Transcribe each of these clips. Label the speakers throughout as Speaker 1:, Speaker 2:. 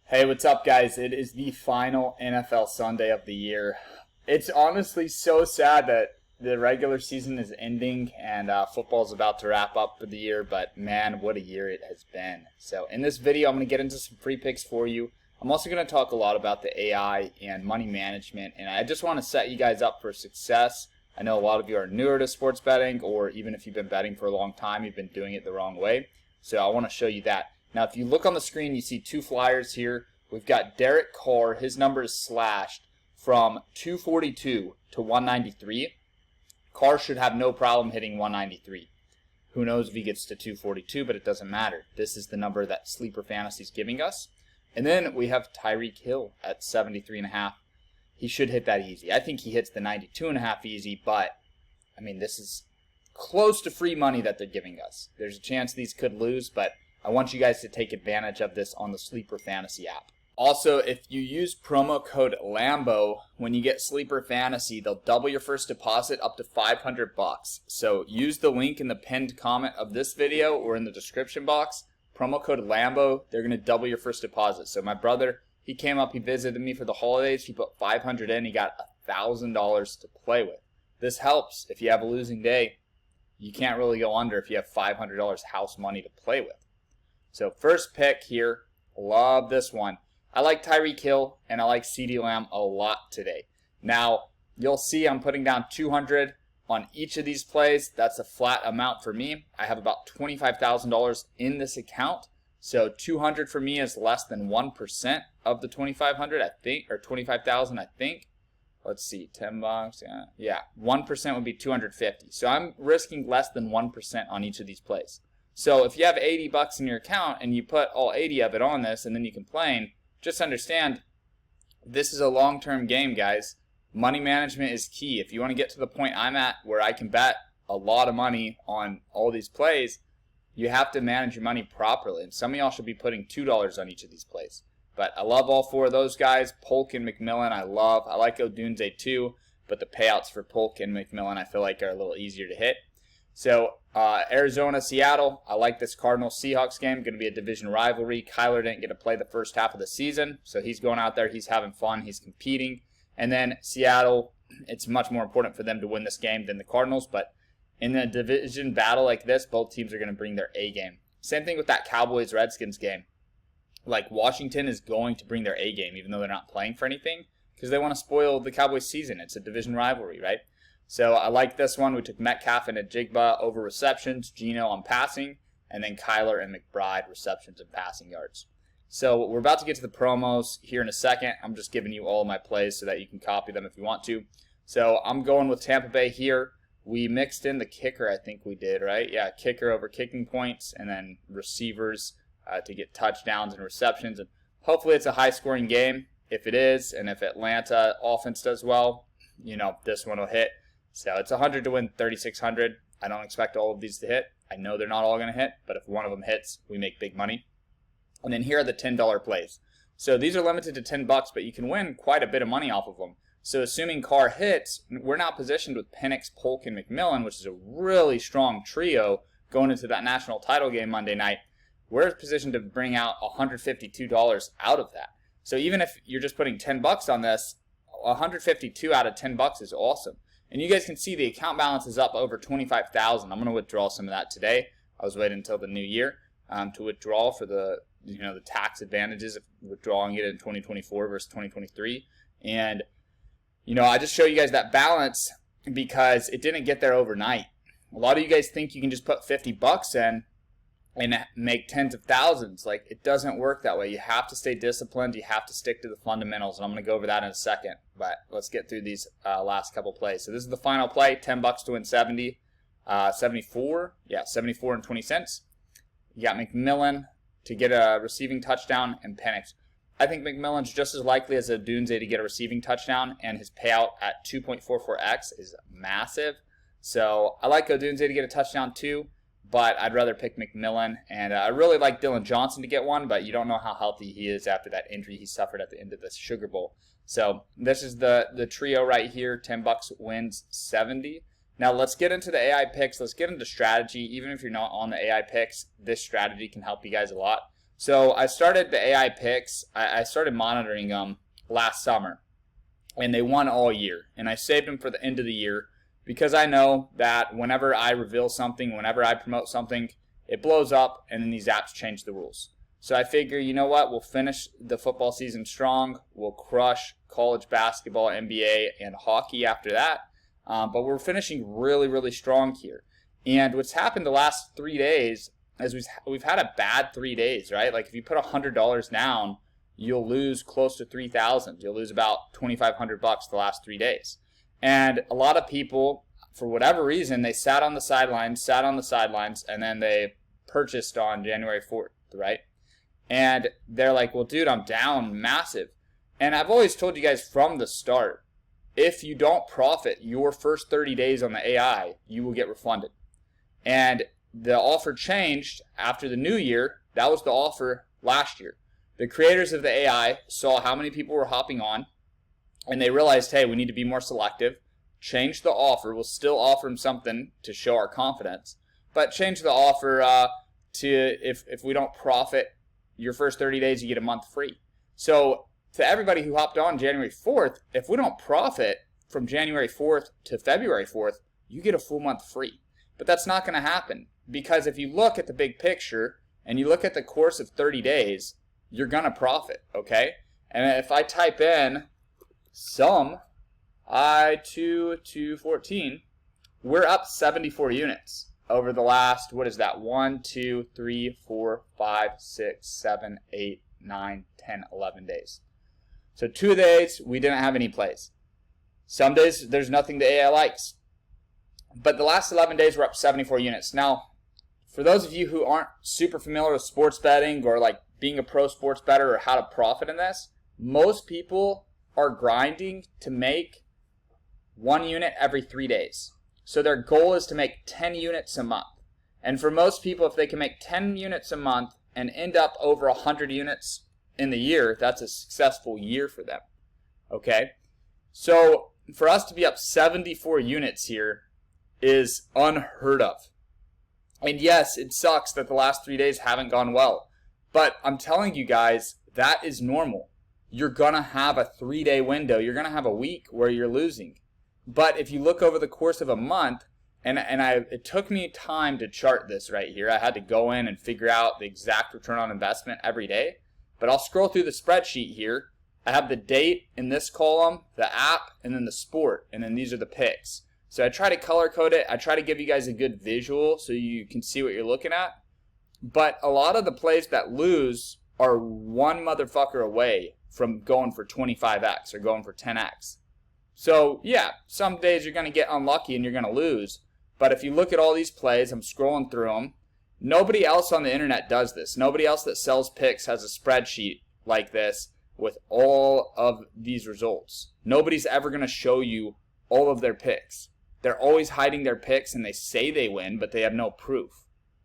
Speaker 1: Hey, what's up, guys? It is the final NFL Sunday of the year. It's honestly so sad that the regular season is ending and football's about to wrap up for the year, but man, what a year it has been. So in this video, I'm going to get into some free picks for you. I'm also going to talk a lot about the AI and money management, and I just want to set you guys up for success. I know a lot of you are newer to sports betting, or even if you've been betting for a long time, you've been doing it the wrong way. So I want to show you that. Now, if you look on the screen, you see two flyers here. We've got Derek Carr. His number is slashed from 242 to 193. Carr should have no problem hitting 193. Who knows if he gets to 242, but it doesn't matter. This is the number that Sleeper Fantasy is giving us. And then we have Tyreek Hill at 73.5. He should hit that easy. I think he hits the 92.5 easy, but, I mean, this is close to free money that they're giving us. There's a chance these could lose, but I want you guys to take advantage of this on the Sleeper Fantasy app. Also, if you use promo code LAMBO, when you get Sleeper Fantasy, they'll double your first deposit up to $500. So use the link in the pinned comment of this video or in the description box. Promo code LAMBO, they're going to double your first deposit. So my brother, he came up, he visited me for the holidays. He put $500 in, he got $1,000 to play with. This helps if you have a losing day. You can't really go under if you have $500 house money to play with. So first pick here, love this one. I like Tyreek Hill and I like CeeDee Lamb a lot today. Now, you'll see I'm putting down 200 on each of these plays. That's a flat amount for me. I have about $25,000 in this account. So 200 for me is less than 1% of the 2,500, I think, or 25,000, I think. Let's see, $10, yeah, 1% would be 250. So I'm risking less than 1% on each of these plays. So if you have $80 in your account and you put all 80 of it on this and then you complain, just understand this is a long-term game, guys. Money management is key. If you want to get to the point I'm at where I can bet a lot of money on all these plays, you have to manage your money properly. And some of y'all should be putting $2 on each of these plays. But I love all four of those guys. Polk and McMillan I love. I like Odunze too, but the payouts for Polk and McMillan I feel like are a little easier to hit. So Arizona, Seattle, I like this Cardinals-Seahawks game. Going to be a division rivalry. Kyler didn't get to play the first half of the season, so he's going out there. He's having fun. He's competing. And then Seattle, it's much more important for them to win this game than the Cardinals, but in a division battle like this, both teams are going to bring their A game. Same thing with that Cowboys-Redskins game. Like, Washington is going to bring their A game, even though they're not playing for anything, because they want to spoil the Cowboys season. It's a division rivalry, right? So I like this one. We took Metcalf and Ajigba over receptions, Geno on passing, and then Kyler and McBride receptions and passing yards. So we're about to get to the promos here in a second. I'm just giving you all of my plays so that you can copy them if you want to. So I'm going with Tampa Bay here. We mixed in the kicker, I think we did, right? Yeah, kicker over kicking points, and then receivers to get touchdowns and receptions. And hopefully it's a high-scoring game. If it is, and if Atlanta offense does well, you know, this one will hit. So it's 100 to win 3,600. I don't expect all of these to hit. I know they're not all going to hit, but if one of them hits, we make big money. And then here are the $10 plays. So these are limited to $10, but you can win quite a bit of money off of them. So assuming Carr hits, we're now positioned with Penix, Polk, and McMillan, which is a really strong trio going into that national title game Monday night. We're positioned to bring out $152 out of that. So even if you're just putting $10 on this, 152 out of $10 is awesome. And you guys can see the account balance is up over 25,000. I'm going to withdraw some of that today. I was waiting until the new year to withdraw for the tax advantages of withdrawing it in 2024 versus 2023. And I just show you guys that balance because it didn't get there overnight. A lot of you guys think you can just put $50 in and make tens of thousands. Like, it doesn't work that way. You have to stay disciplined. You have to stick to the fundamentals, and I'm going to go over that in a second. But let's get through these last couple plays. So this is the final play, $10 to win 74. Yeah, 74 and 20 cents. You got McMillan to get a receiving touchdown and Penix. I think McMillan's just as likely as Odunze to get a receiving touchdown, and his payout at 2.44x is massive. So I like Odunze to get a touchdown too, but I'd rather pick McMillan. And I really like Dylan Johnson to get one, but you don't know how healthy he is after that injury he suffered at the end of the Sugar Bowl. So this is the trio right here. $10 wins 70. Now let's get into the AI picks. Let's get into strategy. Even if you're not on the AI picks, this strategy can help you guys a lot. So I started the AI picks. I started monitoring them last summer, and they won all year. And I saved them for the end of the year because I know that whenever I reveal something, whenever I promote something, it blows up, and then these apps change the rules. So I figure, you know what? We'll finish the football season strong. We'll crush college basketball, NBA, and hockey after that. But we're finishing really, really strong here. And what's happened the last 3 days is we've had a bad 3 days, right? Like if you put $100 down, you'll lose close to $3,000. You'll lose about $2,500 the last 3 days. And a lot of people, for whatever reason, they sat on the sidelines, and then they purchased on January 4th, right? And they're like, well, dude, I'm down massive. And I've always told you guys from the start, if you don't profit your first 30 days on the AI, you will get refunded. And the offer changed after the new year. That was the offer last year. The creators of the AI saw how many people were hopping on, and they realized, hey, we need to be more selective. Change the offer. We'll still offer them something to show our confidence, but change the offer to if we don't profit your first 30 days, you get a month free. So to everybody who hopped on January 4th, if we don't profit from January 4th to February 4th, you get a full month free. But that's not going to happen, because if you look at the big picture and you look at the course of 30 days, you're going to profit, okay? And if I type in sum I2 to 14, we're up 74 units over the last, what is that, 1, 2, 3, 4, 5, 6, 7, 8, 9, 10, 11 days. So 2 days, we didn't have any plays. Some days, there's nothing the AI likes. But the last 11 days, we're up 74 units. Now, for those of you who aren't super familiar with sports betting or like being a pro sports bettor or how to profit in this, most people are grinding to make 1 unit every 3 days. So their goal is to make 10 units a month. And for most people, if they can make 10 units a month and end up over 100 units in the year, that's a successful year for them. Okay? So for us to be up 74 units here is unheard of. And yes, it sucks that the last 3 days haven't gone well. But I'm telling you guys, that is normal. You're going to have a 3-day window. You're going to have a week where you're losing. But if you look over the course of a month, it took me time to chart this right here. I had to go in and figure out the exact return on investment every day. But I'll scroll through the spreadsheet here. I have the date in this column, the app, and then the sport. And then these are the picks. So I try to color code it. I try to give you guys a good visual so you can see what you're looking at. But a lot of the plays that lose are one motherfucker away from going for 25x or going for 10x. So yeah, some days you're going to get unlucky and you're going to lose. But if you look at all these plays, I'm scrolling through them. Nobody else on the internet does this. Nobody else that sells picks has a spreadsheet like this with all of these results. Nobody's ever going to show you all of their picks. They're always hiding their picks and they say they win, but they have no proof.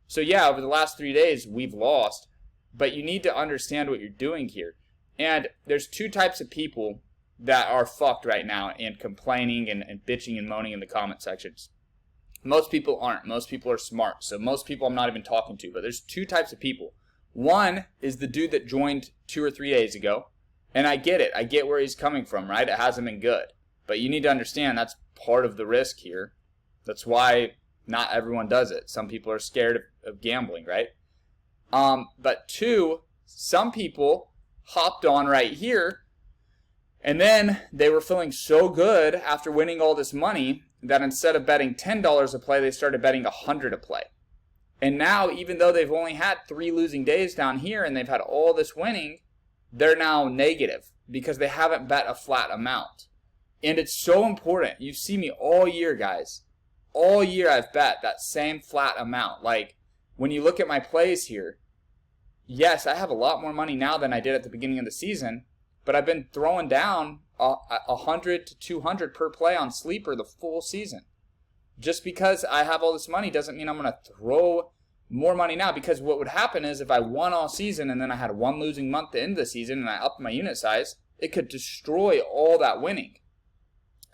Speaker 1: So yeah, over the last 3 days, we've lost. But you need to understand what you're doing here. And there's 2 types of people that are fucked right now and complaining and bitching and moaning in the comment sections. Most people aren't. Most people are smart. So most people I'm not even talking to. But there's 2 types of people. One is the dude that joined 2 or 3 days ago. And I get it. I get where he's coming from, right? It hasn't been good. But you need to understand that's part of the risk here. That's why not everyone does it. Some people are scared of gambling, right? But 2, some people hopped on right here, and then they were feeling so good after winning all this money that instead of betting $10 a play, they started betting $100 a play. And now, even though they've only had 3 losing days down here and they've had all this winning, they're now negative because they haven't bet a flat amount. And it's so important. You see me all year, guys. All year I've bet that same flat amount. Like, when you look at my plays here, yes, I have a lot more money now than I did at the beginning of the season, but I've been throwing down 100 to 200 per play on Sleeper the full season. Just because I have all this money doesn't mean I'm going to throw more money now, because what would happen is if I won all season and then I had 1 losing month at the end of the season and I upped my unit size, it could destroy all that winning.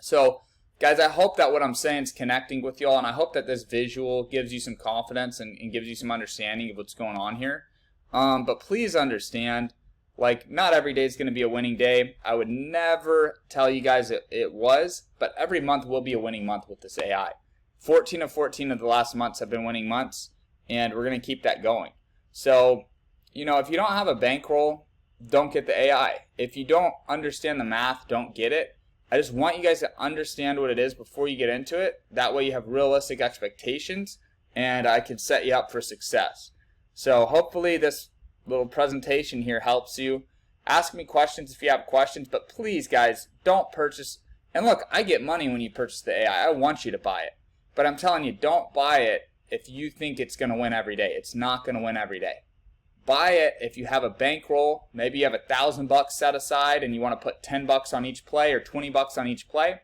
Speaker 1: So, guys, I hope that what I'm saying is connecting with y'all, and I hope that this visual gives you some confidence and gives you some understanding of what's going on here. But please understand, like, not every day is going to be a winning day. I would never tell you guys it was, but every month will be a winning month with this AI. 14 of 14 of the last months have been winning months, and we're going to keep that going. So, if you don't have a bankroll, don't get the AI. If you don't understand the math, don't get it. I just want you guys to understand what it is before you get into it. That way you have realistic expectations, and I can set you up for success. So hopefully this little presentation here helps you. Ask me questions if you have questions, but please, guys, don't purchase. And look, I get money when you purchase the AI. I want you to buy it. But I'm telling you, don't buy it if you think it's going to win every day. It's not going to win every day. Buy it if you have a bankroll. Maybe you have $1,000 set aside and you want to put $10 on each play or $20 on each play,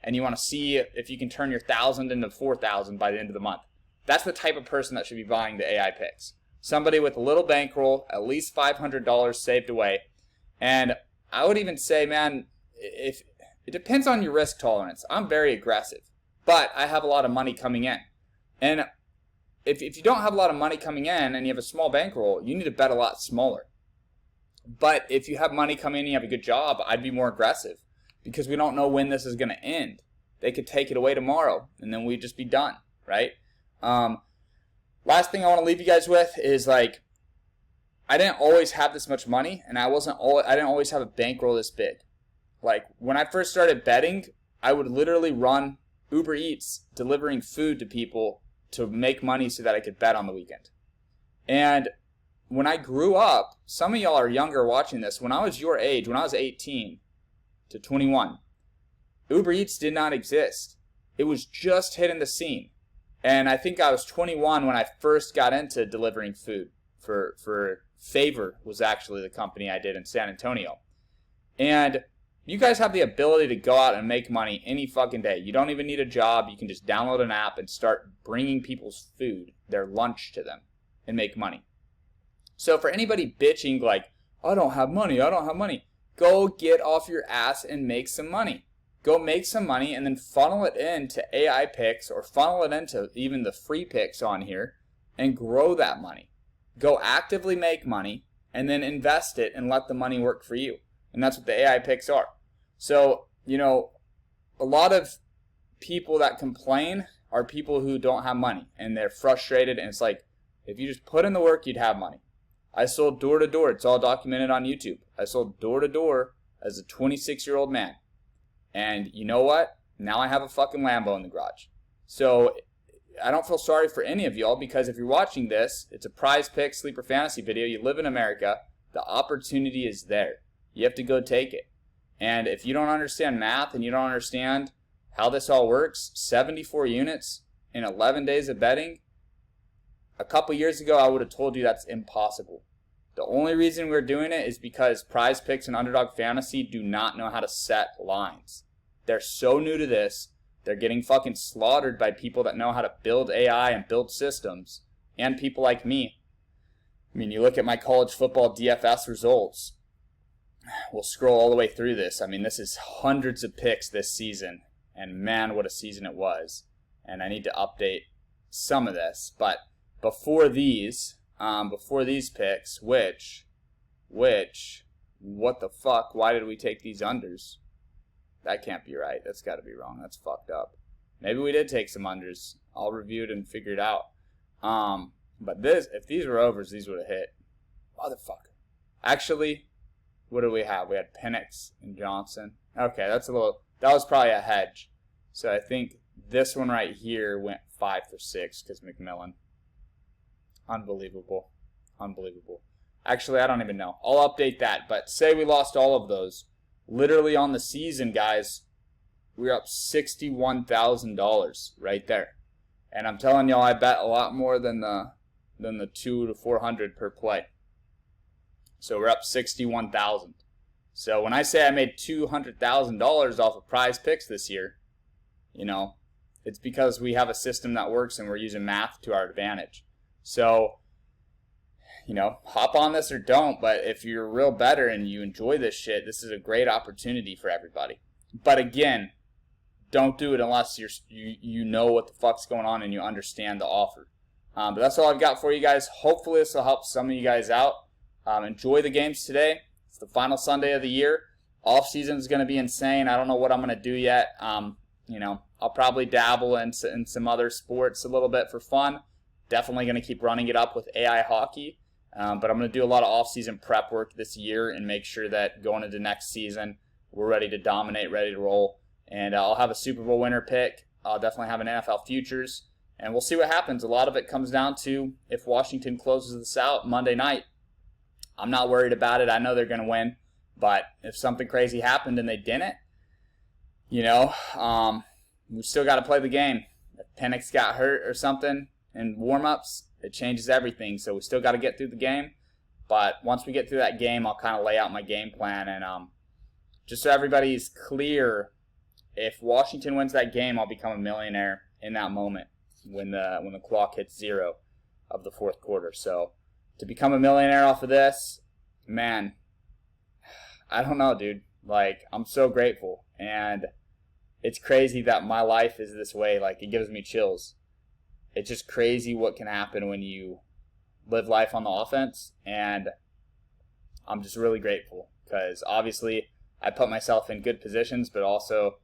Speaker 1: and you want to see if you can turn your 1,000 into 4,000 by the end of the month. That's the type of person that should be buying the AI picks. Somebody with a little bankroll, at least $500 saved away. And I would even say, man, if it depends on your risk tolerance. I'm very aggressive, but I have a lot of money coming in. And if you don't have a lot of money coming in and you have a small bankroll, you need to bet a lot smaller. But if you have money coming in and you have a good job, I'd be more aggressive because we don't know when this is going to end. They could take it away tomorrow and then we'd just be done, right? Last thing I want to leave you guys with is, like, I didn't always have this much money, and I didn't always have a bankroll this big. Like, when I first started betting, I would literally run Uber Eats delivering food to people to make money so that I could bet on the weekend. And when I grew up, some of y'all are younger watching this. When I was your age, when I was 18 to 21, Uber Eats did not exist. It was just hitting the scene. And I think I was 21 when I first got into delivering food for Favor was actually the company I did in San Antonio. And you guys have the ability to go out and make money any fucking day. You don't even need a job. You can just download an app and start bringing people's food, their lunch to them, and make money. So for anybody bitching like, I don't have money, go get off your ass and make some money. Go make some money and then funnel it into AI picks or funnel it into even the free picks on here and grow that money. Go actively make money and then invest it and let the money work for you. And that's what the AI picks are. So, a lot of people that complain are people who don't have money and they're frustrated, and it's like, if you just put in the work, you'd have money. I sold door to door. It's all documented on YouTube. I sold door to door as a 26-year-old man. And you know what? Now I have a fucking Lambo in the garage. So I don't feel sorry for any of y'all, because if you're watching this, it's a PrizePicks sleeper fantasy video. You live in America. The opportunity is there. You have to go take it. And if you don't understand math and you don't understand how this all works, 74 units in 11 days of betting, a couple years ago I would have told you that's impossible. The only reason we're doing it is because PrizePicks and Underdog Fantasy do not know how to set lines. They're so new to this. They're getting fucking slaughtered by people that know how to build AI and build systems, and people like me. I mean, you look at my college football DFS results. We'll scroll all the way through this. I mean, this is hundreds of picks this season, and man, what a season it was. And I need to update some of this, but before these picks, which, what the fuck? Why did we take these unders? That can't be right. That's got to be wrong. That's fucked up. Maybe we did take some unders. I'll review it and figure it out. But if these were overs, these would have hit. Motherfucker. Actually, what do we have? We had Penix and Johnson. Okay, that was probably a hedge. So I think this one right here went 5 for 6 because McMillan. Unbelievable. Actually, I don't even know. I'll update that. But say we lost all of those. Literally on the season, guys, we're up $61,000 right there. And I'm telling y'all, I bet a lot more than the 200 to 400 per play. So we're up 61,000. So when I say I made $200,000 off of PrizePicks this year, it's because we have a system that works and we're using math to our advantage. So, hop on this or don't, but if you're a real bettor and you enjoy this shit, this is a great opportunity for everybody. But again, don't do it unless you know what the fuck's going on and you understand the offer. But that's all I've got for you guys. Hopefully this will help some of you guys out. Enjoy the games today. It's the final Sunday of the year. Off season is going to be insane. I don't know what I'm going to do yet. I'll probably dabble in some other sports a little bit for fun. Definitely going to keep running it up with AI hockey. But I'm going to do a lot of off-season prep work this year and make sure that going into next season, we're ready to dominate, ready to roll. And I'll have a Super Bowl winner pick. I'll definitely have an NFL futures. And we'll see what happens. A lot of it comes down to if Washington closes this out Monday night. I'm not worried about it. I know they're going to win. But if something crazy happened and they didn't, we still got to play the game. If Penix got hurt or something in warm-ups, it changes everything. So we still got to get through the game. But once we get through that game, I'll kind of lay out my game plan. And just so everybody's clear, if Washington wins that game, I'll become a millionaire in that moment when the clock hits 0 of the fourth quarter. So to become a millionaire off of this, man, I don't know, dude. Like, I'm so grateful. And it's crazy that my life is this way. Like, it gives me chills. It's just crazy what can happen when you live life on the offense. And I'm just really grateful because obviously I put myself in good positions, but also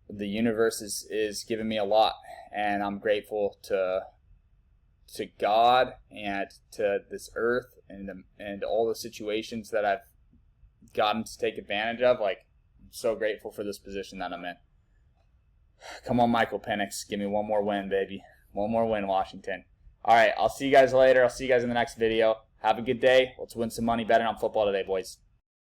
Speaker 1: the universe is giving me a lot. And I'm grateful to God and to this earth and all the situations that I've gotten to take advantage of. Like, I'm so grateful for this position that I'm in. Come on, Michael Penix. Give me one more win, baby. One more win, Washington. All right, I'll see you guys later. I'll see you guys in the next video. Have a good day. Let's win some money betting on football today, boys.